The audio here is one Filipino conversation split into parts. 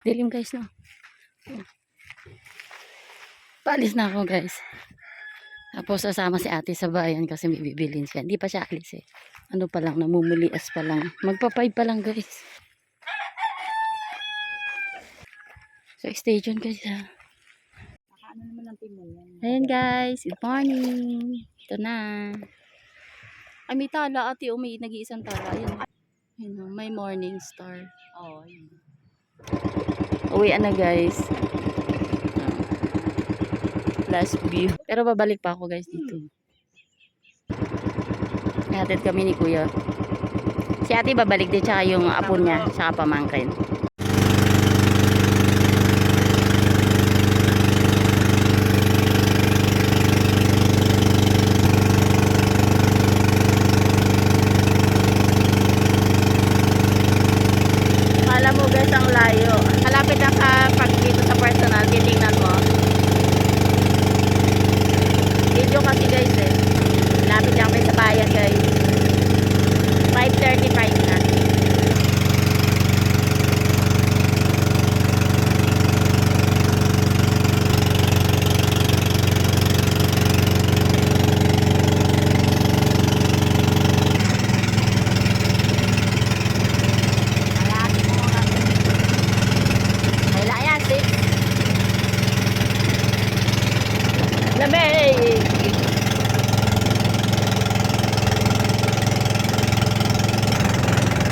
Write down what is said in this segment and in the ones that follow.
Dilim guys, no? Paalis na ako guys. Tapos sasama si ate sa bayan kasi may bibilin siya. Hindi pa siya alis eh. Ano pa lang, namumulias pa lang. Magpa-5 pa lang guys. So stay tuned guys ha. Ano naman ang timon yan? Ayan guys, good morning. Ito na. Ay may tala ate, may nag-iisang tala. Ayan. Ayan, may morning star. Oo, yun. Uwian na guys. Last view. Pero babalik pa ako guys dito. Hatid kami ni kuya. Si ate babalik din tsaka yung apo niya tsaka pamangkin. Kala mo guys ang layo. Malapit na ka pag dito sa personal. Titingnan mo. Video kasi guys eh. Malapit na kami sa bayan guys. 5:35 na. Lamig!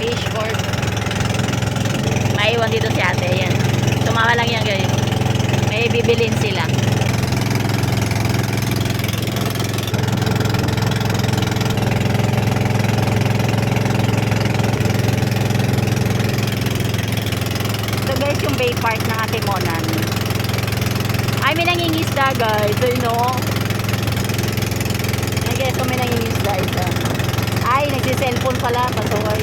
Fishboard. Maiwan dito si ate. Yan. Tumawa lang yan guys. May bibilin sila. Ito guys yung bay park ng Ate Monan. Ay, may nangingisda guys. So, you know. Ay, guys, so may nangingisda isa. Ay, nagsiselfone pala. Pasaway.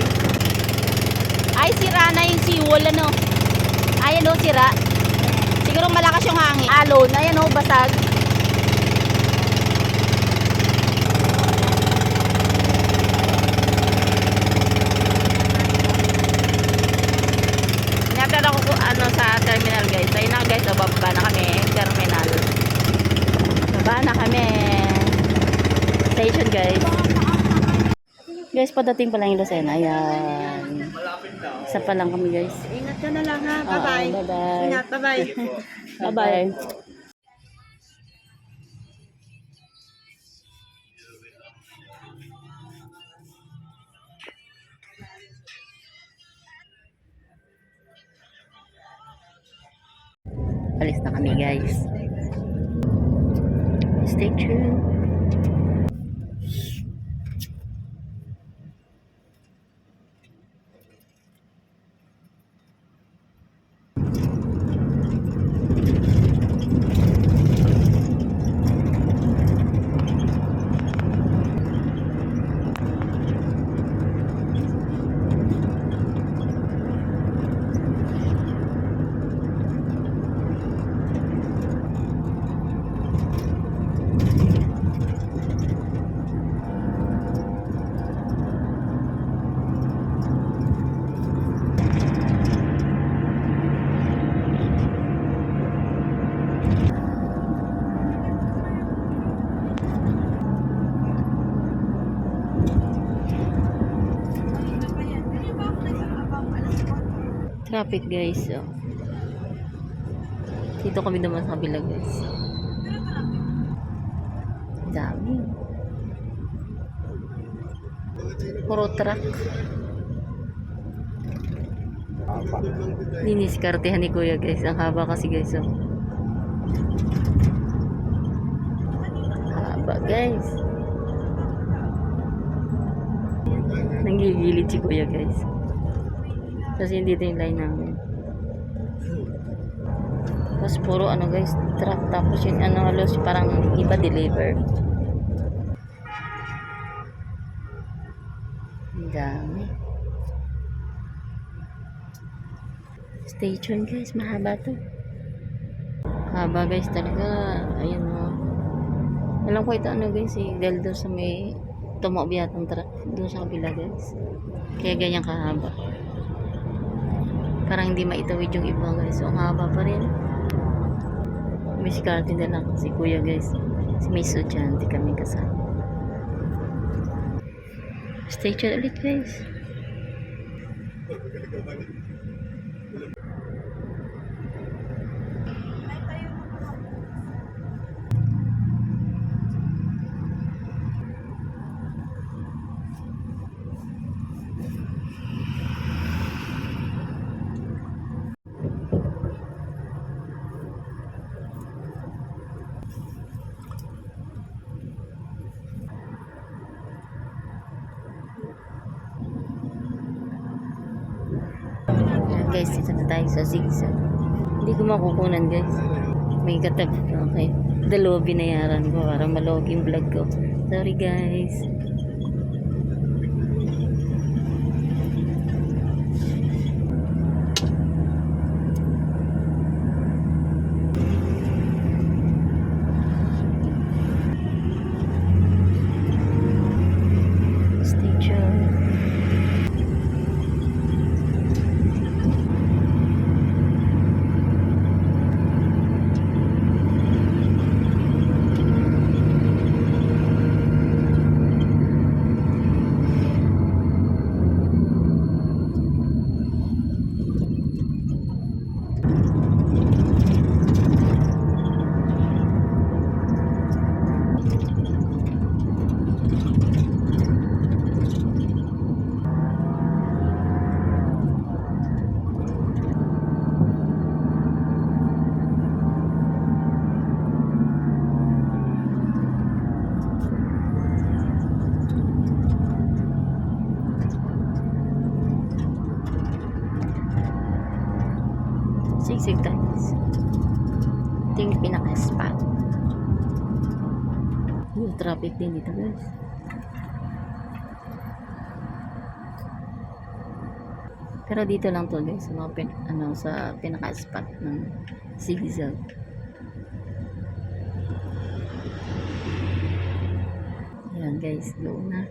Ay, sira na yung seawall, ano. Ay, ano, sira. Siguro malakas yung hangin. Alon. Ay, ano, basag. Napdala ko ano sa terminal guys. Ayun na guys, bababa na kami. Terminal. Baba na kami. Station guys. Guys, padating pa lang yung Lucena. Ayan. Isa pa lang kami guys. Ingat ka na lang ha. Bye-bye. Bye-bye. Ingat, bye-bye. Bye-bye. Alis na kami guys. Stay tuned. Traffic guys. So. Dito kami naman sa kabila guys. Dami. Puro truck. Diniskartehan ni kuya guys. Ang haba kasi guys. So. Haba guys. Nanggigilid si kuya guys. Kasi hindi ito yung line namin. Tapos puro ano guys, truck. Tapos yung ano halos parang iba deliver. Ang dami. Stay tuned guys, mahaba to. Haba guys talaga. Ayun mo. Alam ko ito ano guys, dahil doon sa may tumaob yatang truck. Doon sa kabila guys. Kaya ganyan kahaba. Parang hindi maitawid yung iba guys. So, ang haba pa rin. May sikarte na lang si kuya guys. Si may estudyante kami kasama. Stay tuned ulit guys. Ayan guys, dito na tayo sa zigzag. Hindi ko makukunan guys. May katab. Okay. Dalawa binayaran ko para malog yung vlog ko. Sorry guys. Stay tuned. Sigsig guys. Ito yung pinaka-spot. Yung traffic din dito guys. Pero dito lang to guys. Sa pinaka-spot ng zigzag. Ayan guys. Go na.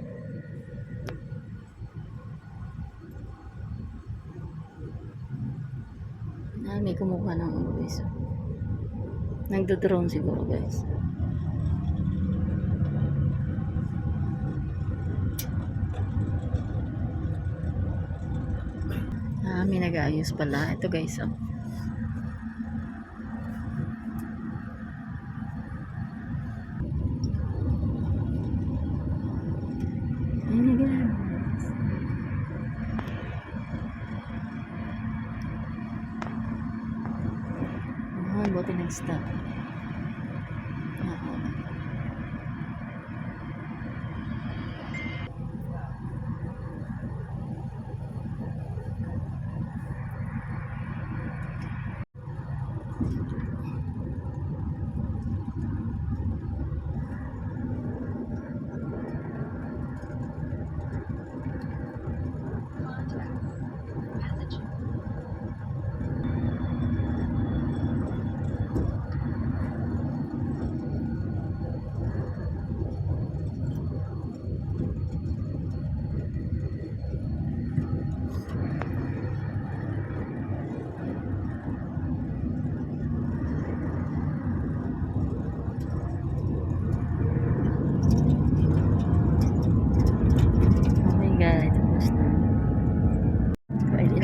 May kumuha ng guys. Nagdo-drone siguro guys. May nag-aayos pala. Ito guys. Ayan na guys. Buti nag-stop.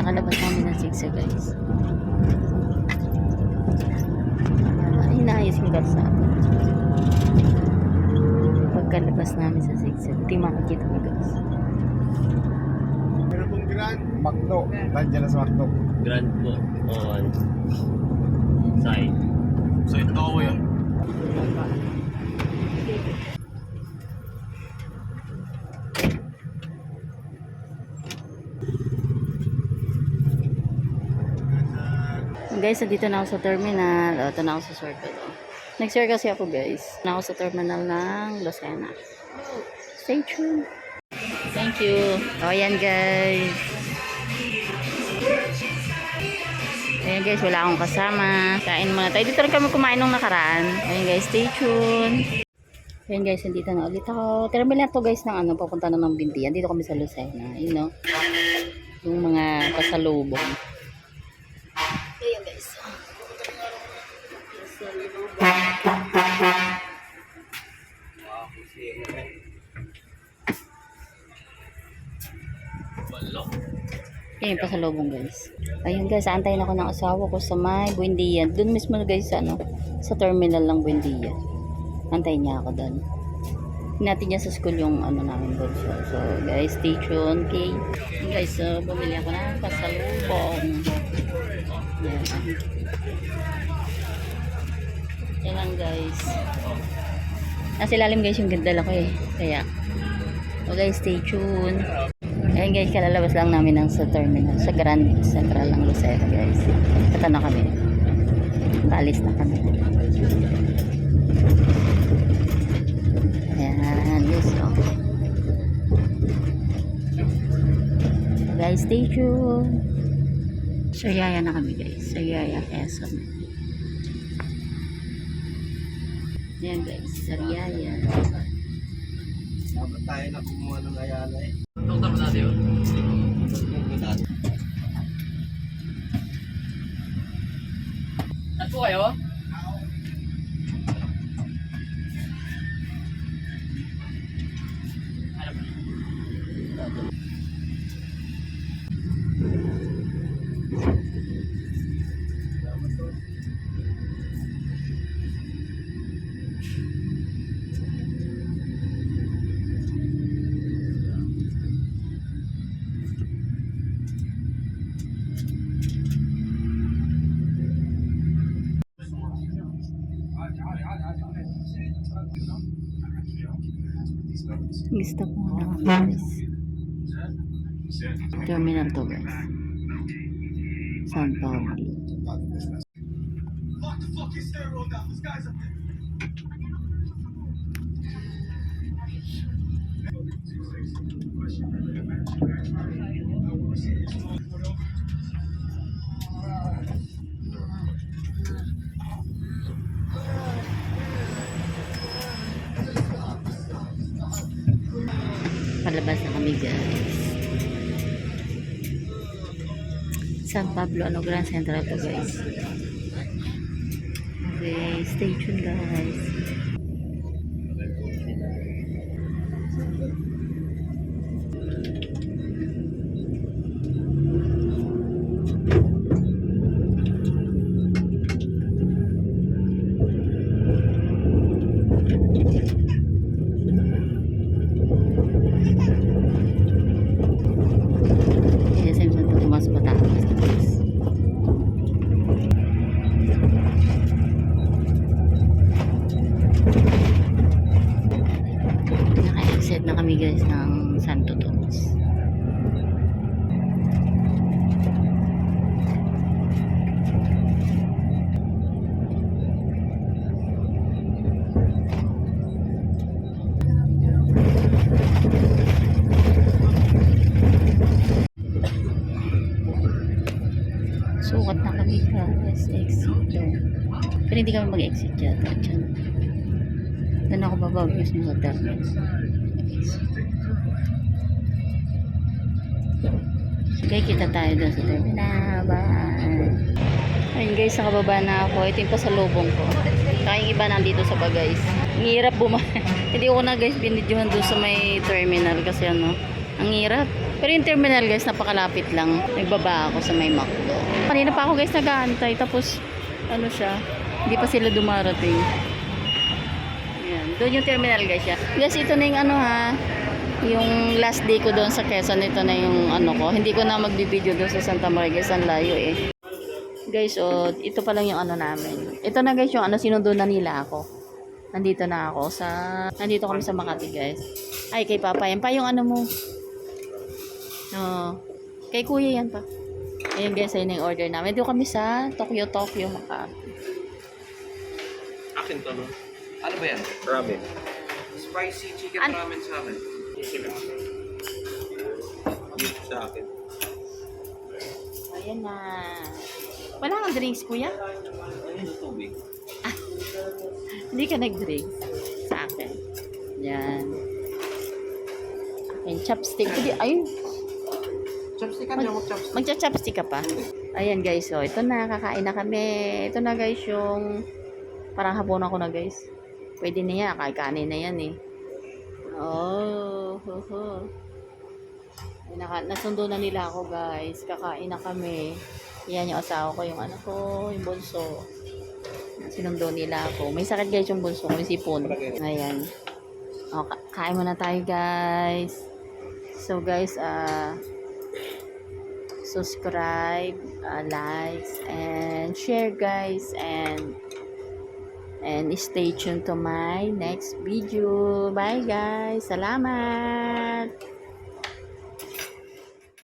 Nakalabas namin ng zigzag guys. Inaayos yung kalsada. Pagkalabas namin sa zigzag, ito yung makikita mo guys. Pero kung Grand Macdo, nandiyan na sa Macdo. Grand po on side. So ito ako yun. Guys, dito na ako sa terminal. Ito na ako sa circle. Nag-share kasi ako guys. Na ako sa terminal ng Lucena. Stay tuned. Thank you. O yan guys. Ayan guys, wala akong kasama. Kain muna tayo. Dito rin kami kumain nung nakaraan. Ayan guys, stay tuned. Ayan guys, nandito na ulit ako. Terminal to guys ng papunta na ng Bintiyan. Dito kami sa Lucena. You know, yung mga pasalubong. Yan yung pasalubong guys. Ayun guys, antayin ako ng asawa ko sa may Buendia. Doon mismo guys sa terminal ng Buendia. Antayin niya ako doon. Natin niya sa school yung namin doon. So guys, stay tuned. Okay. Guys, bumili ako ng pasalubong. Yan. Yan lang guys. Nasa ilalim guys yung gandala ko eh. Kaya, so guys, stay tuned. Ayan guys, kalalabas lang namin ng sa terminal, sa Grand Central ng Lucero guys. Ito na kami. Balis na kami. Ayan guys, oh. Guys, stay tuned. Sariaya na kami guys. Sariaya, Quezon. Ayan guys, Sariaya. Dapat tayo na kumuha ng ayala eh. Doktor mo natin yun. Saan po kayo? Gusto ko na guys. Terminal to guys. San Pablo. Palabas na kami guys. San Pablo, Grand Central to guys. Okay, stay tuned guys. Naka-exit na kami guys ng Santo Tomas. Sukat na kami guys, exit doon. Pero hindi kami mag-exit yata dyan. Doon ako babagos mo sa terminal. Okay, kita tayo doon sa terminal. Bye! Ayun guys, nakababa na ako. Ito yung pasalubong ko. Kaya yung iba nandito sa bagay. Ang hirap hindi ko na guys binidyohan doon sa may terminal kasi ang hirap. Pero yung terminal guys, napakalapit lang. Nagbaba ako sa may McDo. Kanina pa ako guys nag-aantay. Tapos, hindi pa sila dumarating. Ayan. Doon yung terminal guys siya. Guys, ito na yung yung last day ko doon sa Quezon. Ito na yung ko. Hindi ko na magbibideo doon sa Santa Maria guys. Ang layo eh. Guys, ito pa lang yung namin. Ito na guys yung sinundo na nila ako. Nandito kami sa Makati guys. Ay, kay Papa. Yan pa yung mo. Kay Kuya yan pa. Ayun guys, ayun yung order namin. Dito kami sa Tokyo, Makati. Akin to, no? Ano ba yan? Ramen. Spicy chicken ramen sa akin. Sa akin. Ayan na. Wala kang drinks, Kuya? Ayun yung tubig. Hindi ka nag-drinks. Sa akin. Yan. Ayan, chopstick. Ayun. Chopstick ka niya, mag-chopstick. Magcha-chopstick ka pa. Ayan guys, ito na, kakain na kami. Ito na guys yung parang hapon ako na guys. Pwede na yan, kanin na yan eh. Oh, ho, ho. Nasundo na nila ako guys. Kakain na kami. Yan yung asawa ko, yung anak ko, yung bunso. Sinundo nila ako. May sakit guys yung bunso ko, yung sipon. Ayan. O, kain muna tayo guys. So guys, subscribe, likes, and share guys. And stay tuned to my next video. Bye guys. Salamat.